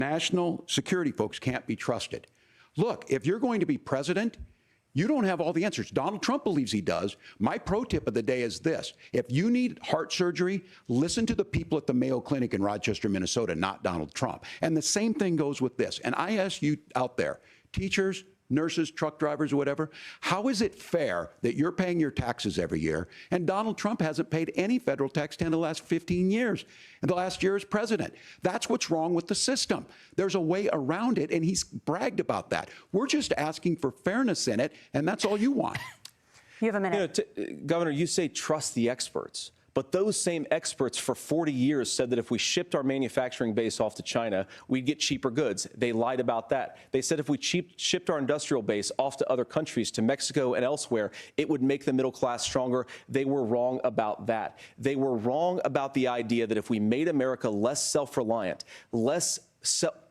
National security folks can't be trusted. Look, if you're going to be president, you don't have all the answers. Donald Trump believes he does. My pro tip of the day is this. If you need heart surgery, listen to the people at the Mayo Clinic in Rochester, Minnesota, not Donald Trump. And the same thing goes with this. And I ask you out there, teachers, nurses, truck drivers, or whatever, how is it fair that you're paying your taxes every year and Donald Trump hasn't paid any federal tax in the last 15 years, and the last year as president? That's what's wrong with the system. There's a way around it, and he's bragged about that. We're just asking for fairness in it, and that's all you want. You have a minute. Governor, you say trust the experts. But those same experts for 40 years said that if we shipped our manufacturing base off to China, we'd get cheaper goods. They lied about that. They said if we shipped our industrial base off to other countries, to Mexico and elsewhere, it would make the middle class stronger. They were wrong about that. They were wrong about the idea that if we made America less self-reliant, less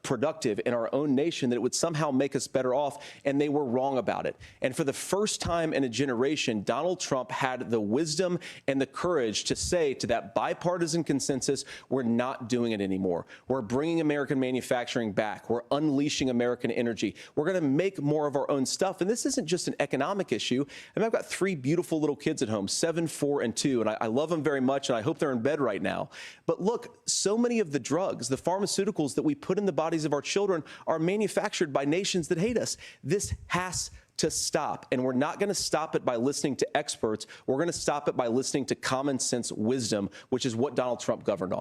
productive in our own nation, that it would somehow make us better off, and they were wrong about it. And for the first time in a generation, Donald Trump had the wisdom and the courage to say to that bipartisan consensus, we're not doing it anymore. We're bringing American manufacturing back. We're unleashing American energy. We're going to make more of our own stuff. And this isn't just an economic issue. I mean, I've got 3 beautiful little kids at home, 7, 4, and 2, and I love them very much, and I hope they're in bed right now. But look, so many of the drugs, the pharmaceuticals that we put in the bodies of our children are manufactured by nations that hate us. This has to stop, and we're not going to stop it by listening to experts. We're going to stop it by listening to common sense wisdom, which is what Donald Trump governed on.